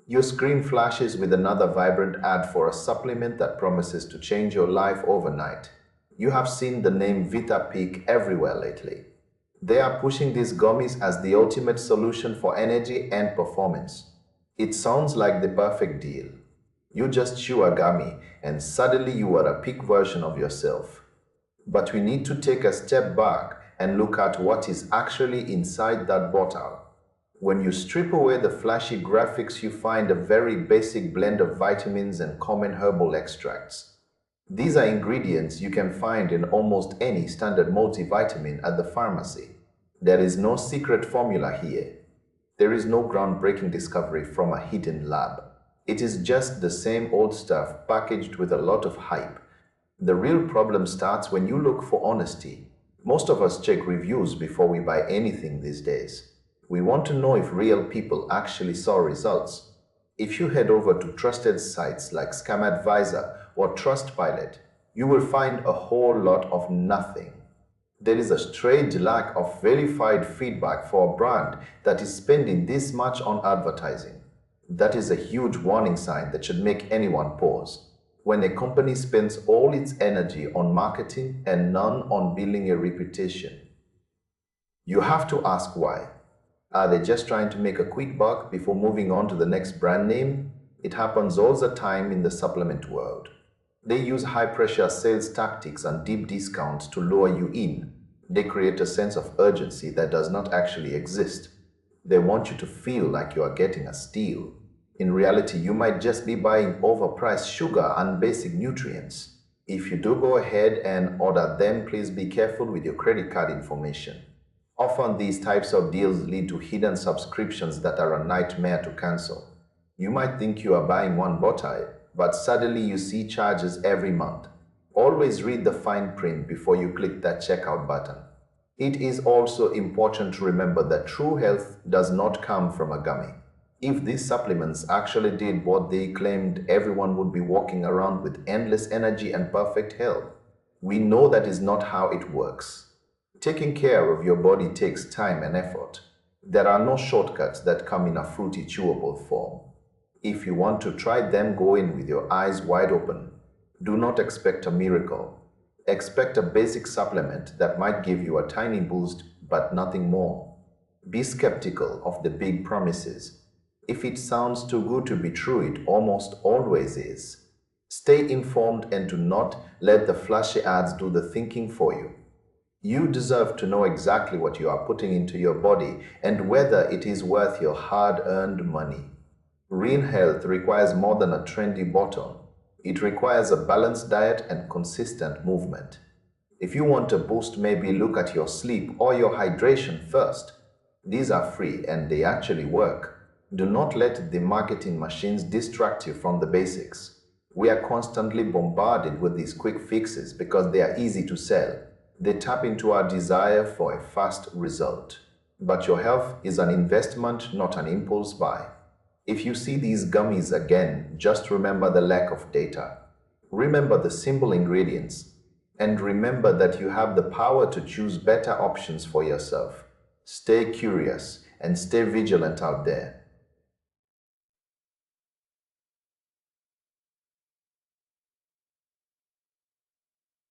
Your screen flashes with another vibrant ad for a supplement that promises to change your life overnight. You have seen the name VitaPeak everywhere lately. They are pushing these gummies as the ultimate solution for energy and performance. It sounds like the perfect deal. You just chew a gummy and suddenly you are a peak version of yourself. But we need to take a step back and look at what is actually inside that bottle. When you strip away the flashy graphics, you find a very basic blend of vitamins and common herbal extracts. These are ingredients you can find in almost any standard multivitamin at the pharmacy. There is no secret formula here. There is no groundbreaking discovery from a hidden lab. It is just the same old stuff packaged with a lot of hype. The real problem starts when you look for honesty. Most of us check reviews before we buy anything these days. We want to know if real people actually saw results. If you head over to trusted sites like Scam Advisor or Trustpilot, you will find a whole lot of nothing. There is a strange lack of verified feedback for a brand that is spending this much on advertising. That is a huge warning sign that should make anyone pause. When a company spends all its energy on marketing and none on building a reputation, you have to ask why. Are they just trying to make a quick buck before moving on to the next brand name? It happens all the time in the supplement world. They use high-pressure sales tactics and deep discounts to lure you in. They create a sense of urgency that does not actually exist. They want you to feel like you are getting a steal. In reality, you might just be buying overpriced sugar and basic nutrients. If you do go ahead and order them, please be careful with your credit card information. Often these types of deals lead to hidden subscriptions that are a nightmare to cancel. You might think you are buying one bottle, but suddenly you see charges every month. Always read the fine print before you click that checkout button. It is also important to remember that true health does not come from a gummy. If these supplements actually did what they claimed, everyone would be walking around with endless energy and perfect health. We know that is not how it works. Taking care of your body takes time and effort. There are no shortcuts that come in a fruity, chewable form. If you want to try them, go in with your eyes wide open. Do not expect a miracle. Expect a basic supplement that might give you a tiny boost, but nothing more. Be skeptical of the big promises. If it sounds too good to be true, it almost always is. Stay informed and do not let the flashy ads do the thinking for you. You deserve to know exactly what you are putting into your body and whether it is worth your hard-earned money. Real health requires more than a trendy bottle. It requires a balanced diet and consistent movement. If you want a boost, maybe look at your sleep or your hydration first. These are free and they actually work. Do not let the marketing machines distract you from the basics. We are constantly bombarded with these quick fixes because they are easy to sell. They tap into our desire for a fast result. But your health is an investment, not an impulse buy. If you see these gummies again, just remember the lack of data. Remember the simple ingredients. And remember that you have the power to choose better options for yourself. Stay curious and stay vigilant out there.